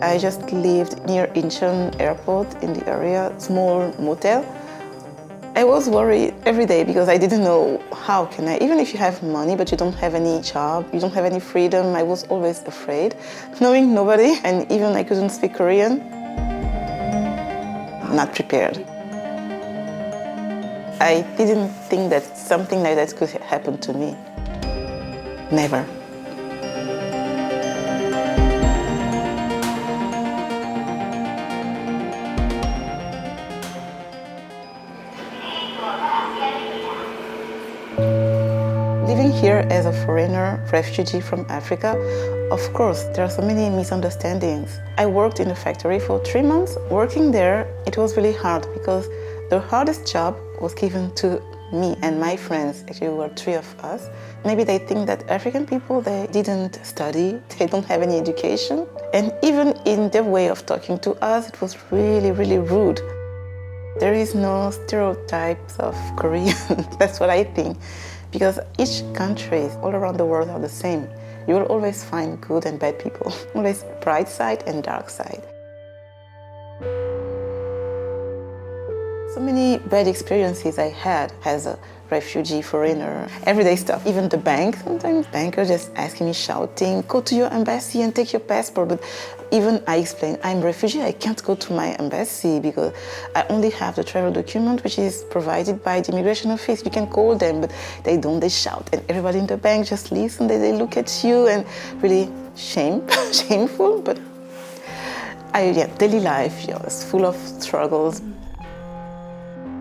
I just lived near Incheon Airport in the area, small motel. I was worried every day because I didn't know how can I, even if you have money but you don't have any job, you don't have any freedom, I was always afraid, knowing nobody, and even I couldn't speak Korean. Not prepared. I didn't think that something like that could happen to me. Never. Living here as a foreigner, refugee from Africa, of course, there are so many misunderstandings. I worked in a factory for 3 months. Working there, it was really hard because the hardest job was given to me and my friends. Actually, there were 3 of us. Maybe they think that African people, they didn't study, they don't have any education. And even in their way of talking to us, it was really, really rude. There is no stereotypes of Korean. That's what I think. Because each country all around the world are the same. You will always find good and bad people. Always bright side and dark side. So many bad experiences I had as a refugee, foreigner, everyday stuff. Even the bank, sometimes bankers just asking me, shouting, go to your embassy and take your passport. But even I explain, I'm a refugee, I can't go to my embassy because I only have the travel document which is provided by the immigration office. You can call them, but they don't, they shout. And everybody in the bank just listen, they look at you and really shameful. But daily life is full of struggles.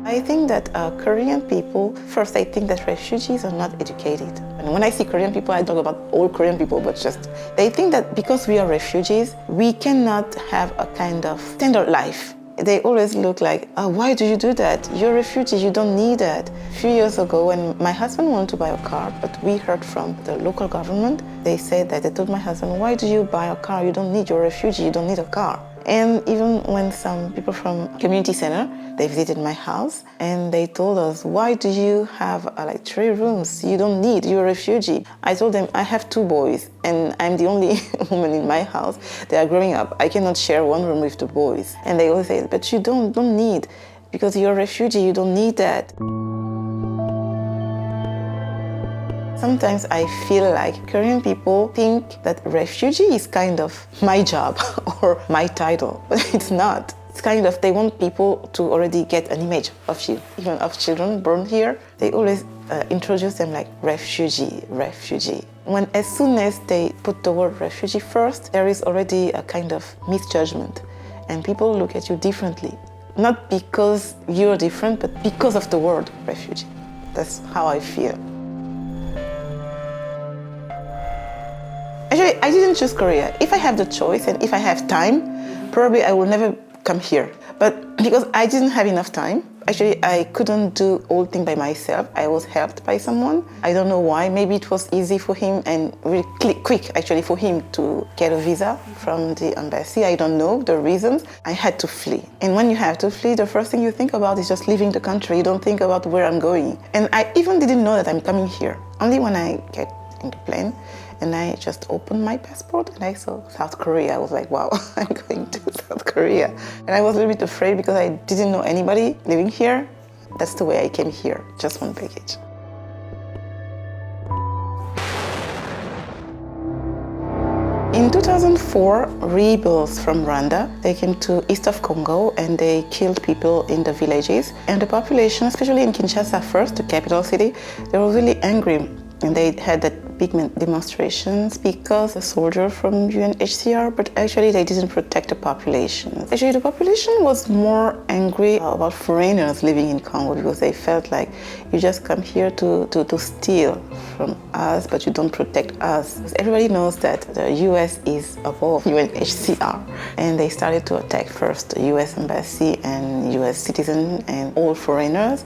I think that Korean people, first I think that refugees are not educated. And when I see Korean people, I talk about all Korean people, but just, they think that because we are refugees, we cannot have a kind of standard life. They always look like, oh, why do you do that? You're a refugee, you don't need that. A few years ago, when my husband wanted to buy a car, but we heard from the local government, they said that, they told my husband, why do you buy a car? You don't need, you're a refugee, you don't need a car. And even when some people from community center, they visited my house and they told us, why do you have like 3 rooms? You don't need, you're a refugee. I told them, I have 2 boys and I'm the only woman in my house. They are growing up. I cannot share 1 room with the boys. And they always say, but you don't need, because you're a refugee, you don't need that. Sometimes I feel like Korean people think that refugee is kind of my job or my title, but it's not. It's kind of, they want people to already get an image of you, even of children born here. They always introduce them like refugee. As soon as they put the word refugee first, there is already a kind of misjudgment and people look at you differently. Not because you're different, but because of the word refugee. That's how I feel. Actually, I didn't choose Korea. If I have the choice and if I have time, probably I will never come here. But because I didn't have enough time, actually I couldn't do all things by myself. I was helped by someone. I don't know why. Maybe it was easy for him and really quick actually for him to get a visa from the embassy. I don't know the reasons. I had to flee. And when you have to flee, the first thing you think about is just leaving the country. You don't think about where I'm going. And I even didn't know that I'm coming here. Only when I get in the plane, and I just opened my passport and I saw South Korea. I was like, wow, I'm going to South Korea. And I was a little bit afraid because I didn't know anybody living here. That's the way I came here, just 1 package. In 2004, rebels from Rwanda, they came to east of Congo and they killed people in the villages. And the population, especially in Kinshasa first, the capital city, they were really angry. And they had that big demonstrations because the soldiers from UNHCR, but actually they didn't protect the population. Actually, the population was more angry about foreigners living in Congo because they felt like you just come here to steal from us, but you don't protect us. Because everybody knows that the US is above UNHCR. And they started to attack first the US embassy and US citizens and all foreigners.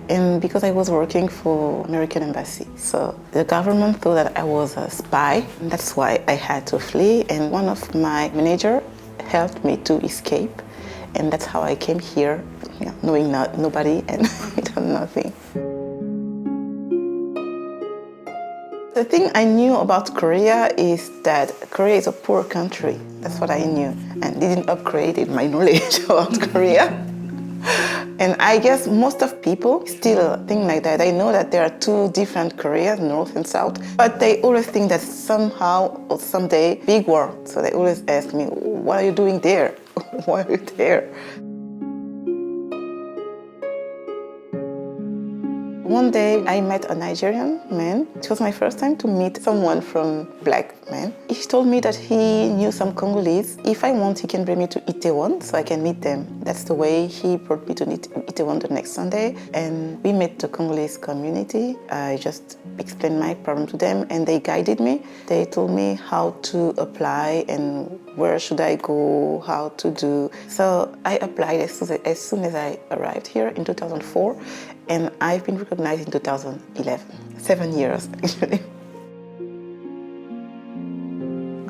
And because I was working for American embassy, so the government thought that I was a spy. And that's why I had to flee. And one of my manager helped me to escape. And that's how I came here, knowing nobody and done nothing. The thing I knew about Korea is that Korea is a poor country. That's what I knew, and didn't upgrade my knowledge about Korea. And I guess most of people still think like that. They know that there are two different Koreas, North and South, but they always think that somehow or someday, big war. So they always ask me, what are you doing there? Why are you there? One day I met a Nigerian man. It was my first time to meet someone from black man. He told me that he knew some Congolese. If I want, he can bring me to Itaewon so I can meet them. That's the way he brought me to Itaewon the next Sunday. And we met the Congolese community. I just explained my problem to them and they guided me. They told me how to apply and where should I go, how to do. So I applied as soon as I arrived here in 2004. And I've been recognized in 2011, 7 years actually.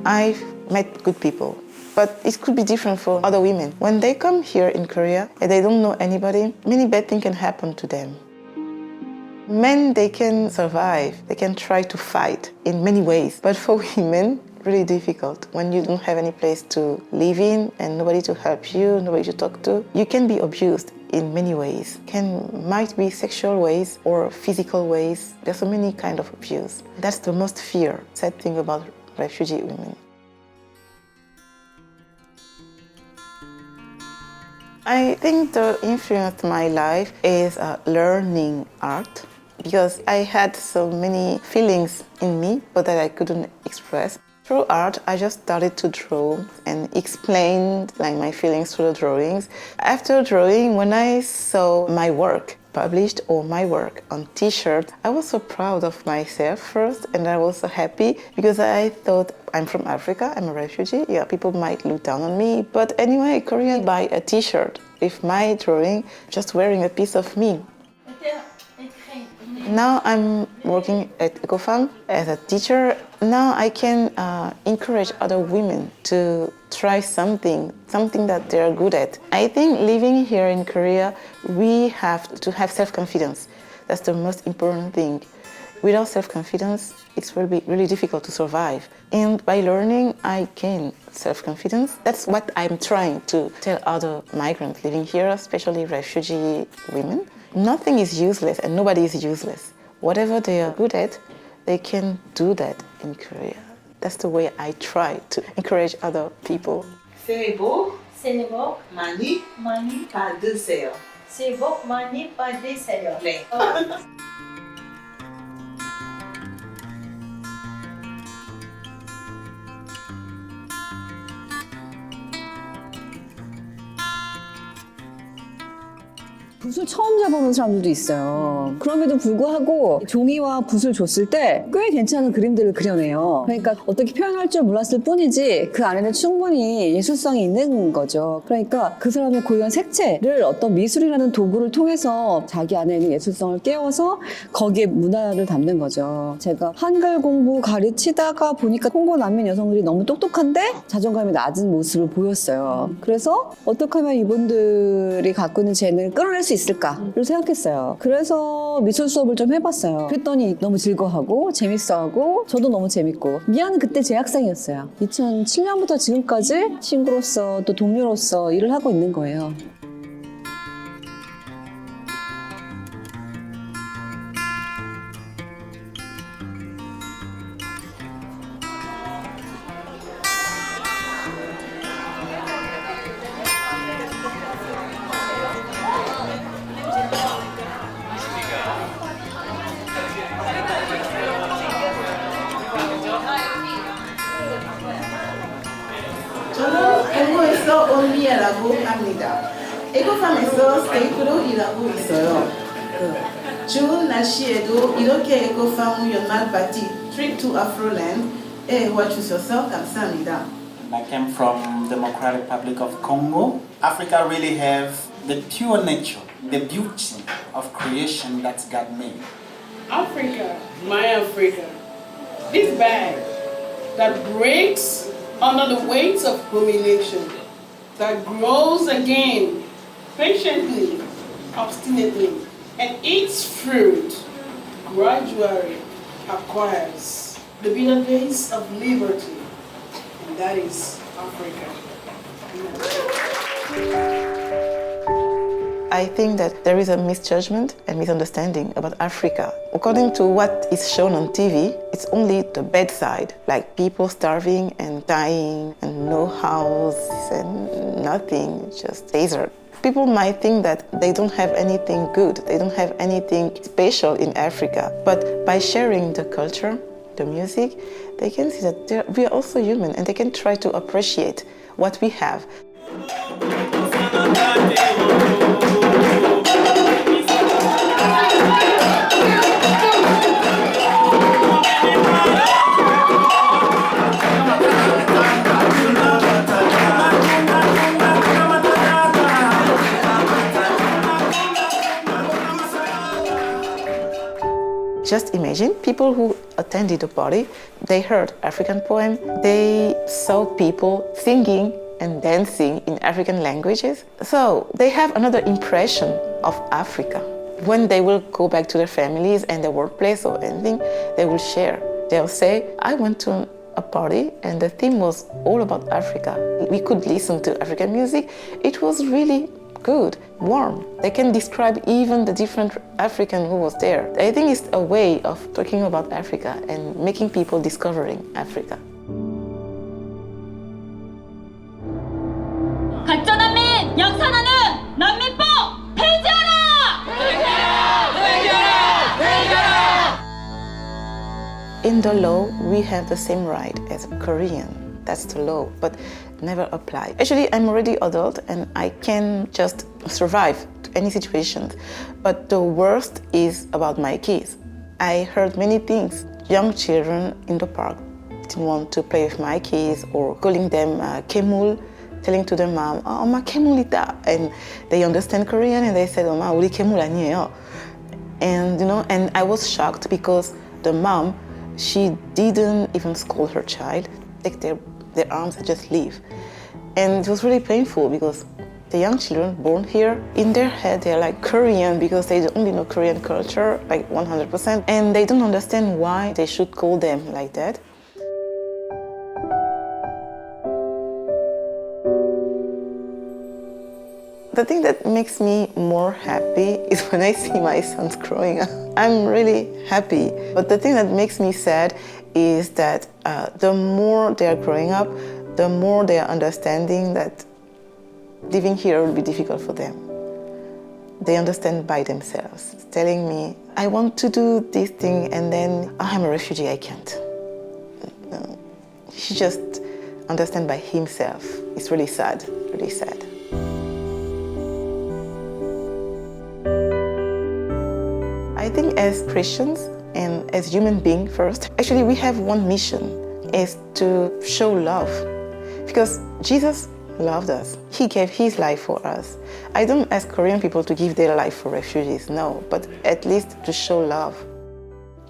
I've met good people, but it could be different for other women. When they come here in Korea and they don't know anybody, many bad things can happen to them. Men, they can survive, they can try to fight in many ways, but for women, really difficult. When you don't have any place to live in and nobody to help you, nobody to talk to, you can be abused in many ways. Might be sexual ways or physical ways. There's so many kinds of abuse. That's the most sad thing about refugee women. I think the influence of my life is learning art, because I had so many feelings in me, but that I couldn't express. Through art, I just started to draw and explain my feelings through the drawings. After drawing, when I saw my work published or my work on t-shirt, I was so proud of myself first, and I was so happy because I thought, I'm from Africa, I'm a refugee, yeah, people might look down on me, but anyway, Koreans buy a t-shirt with my drawing, just wearing a piece of me. Now I'm working at Ecofam as a teacher. Now I can encourage other women to try something that they're good at. I think living here in Korea, we have to have self-confidence. That's the most important thing. Without self-confidence, it will be really difficult to survive. And by learning, I gain self-confidence. That's what I'm trying to tell other migrants living here, especially refugee women. Nothing is useless and nobody is useless. Whatever they are good at, they can do that in Korea. That's the way I try to encourage other people. 새해 복 많이 받으세요. 새해 복 많이 받으세요. 네. 붓을 처음 잡아보는 사람들도 있어요. 그럼에도 불구하고 종이와 붓을 줬을 때 꽤 괜찮은 그림들을 그려내요. 그러니까 어떻게 표현할 줄 몰랐을 뿐이지 그 안에는 충분히 예술성이 있는 거죠. 그러니까 그 사람의 고유한 색채를 어떤 미술이라는 도구를 통해서 자기 안에 있는 예술성을 깨워서 거기에 문화를 담는 거죠. 제가 한글 공부 가르치다가 보니까 콩고 난민 여성들이 너무 똑똑한데 자존감이 낮은 모습을 보였어요. 그래서 어떻게 하면 이분들이 갖고 있는 재능을 끌어낼 수 있을까를 생각했어요. 그래서 미술 수업을 좀 해봤어요. 그랬더니 너무 즐거워하고 재밌어하고 저도 너무 재밌고 미아는 그때 제 학생이었어요. 2007년부터 지금까지 친구로서 또 동료로서 일을 하고 있는 거예요. 저는 에고에서 온리아라고 합니다. 에고팜에서 스테이크로 일하고 있어요. 추운 날씨에도 이렇게 에고팜 연말 파티 트립 투 아프로랜드에 와주셔서 감사합니다. I came from Democratic Republic of Congo. Africa really have the pure nature, the beauty of creation that God made. Africa, my Africa, this bag that breaks under the weight of humiliation, that grows again patiently, obstinately, and eats fruit gradually acquires the bitter days of liberty, and that is Africa. I think that there is a misjudgment and misunderstanding about Africa. According to what is shown on TV, it's only the bad side, like people starving and dying and no house and nothing, just desert. People might think that they don't have anything good, they don't have anything special in Africa. But by sharing the culture, the music, they can see that we are also human and they can try to appreciate what we have. Just imagine people who attended the party, they heard African poem, they saw people singing and dancing in African languages. So they have another impression of Africa. When they will go back to their families and their workplace or anything, they will share. They'll say, I went to a party and the theme was all about Africa. We could listen to African music. It was really good, warm. They can describe even the different African who was there. I think it's a way of talking about Africa and making people discovering Africa. 가짜 난민 양산하는 난민법 폐지하라! 폐지하라! In the law, we have the same right as a Korean. That's the law, but never apply. Actually, I'm already adult and I can just survive to any situation. But the worst is about my kids. I heard many things. Young children in the park didn't want to play with my kids or calling them Kemul, telling to their mom, oh, 엄마 Kemulita. And they understand Korean and they said, 엄마, 우리 Kemul 아니에요. And, and I was shocked because the mom, she didn't even scold her child, take their arms and just leave. And it was really painful because the young children born here, in their head they're like Korean because they only know Korean culture, like 100%, and they don't understand why they should call them like that. The thing that makes me more happy is when I see my sons growing up. I'm really happy. But the thing that makes me sad is that the more they are growing up, the more they are understanding that living here will be difficult for them. They understand by themselves, telling me, I want to do this thing and then I'm a refugee, I can't. No. He just understands by himself. It's really sad, really sad. I think as Christians and as human beings first, actually we have one mission, is to show love. Because Jesus loved us. He gave his life for us. I don't ask Korean people to give their life for refugees, no, but at least to show love.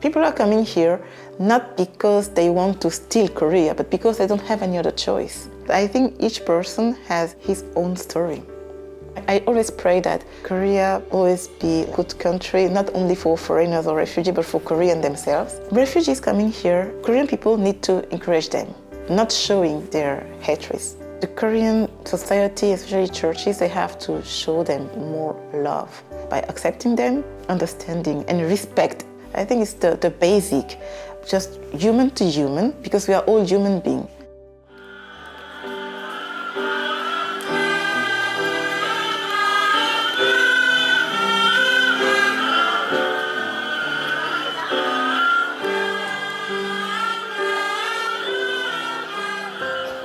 People are coming here not because they want to steal Korea, but because they don't have any other choice. I think each person has his own story. I always pray that Korea always be a good country, not only for foreigners or refugees, but for Koreans themselves. Refugees coming here, Korean people need to encourage them, not showing their hatred. The Korean society, especially churches, they have to show them more love by accepting them, understanding, and respect. I think it's the basic, just human to human, because we are all human beings.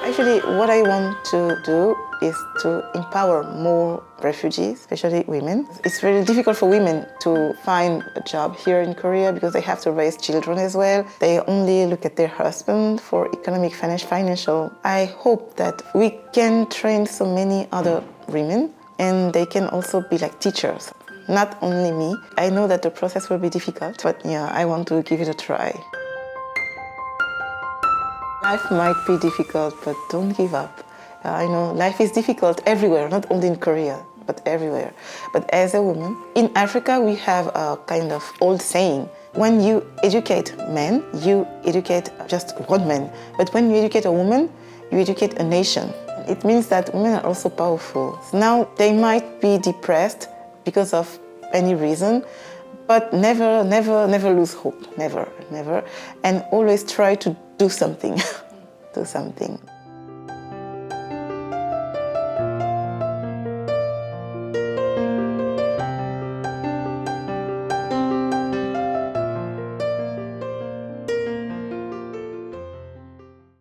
Actually, what I want to do is to empower more refugees, especially women. It's very difficult for women to find a job here in Korea because they have to raise children as well. They only look at their husband for economic, financial. I hope that we can train so many other women and they can also be like teachers. Not only me. I know that the process will be difficult, but yeah, I want to give it a try. Life might be difficult, but don't give up. I know life is difficult everywhere, not only in Korea, but everywhere. But as a woman, in Africa we have a kind of old saying, When you educate men, you educate just one man. But when you educate a woman, you educate a nation. It means that women are also powerful. Now, they might be depressed because of any reason, but never lose hope. Never. And always try to do something. Do something.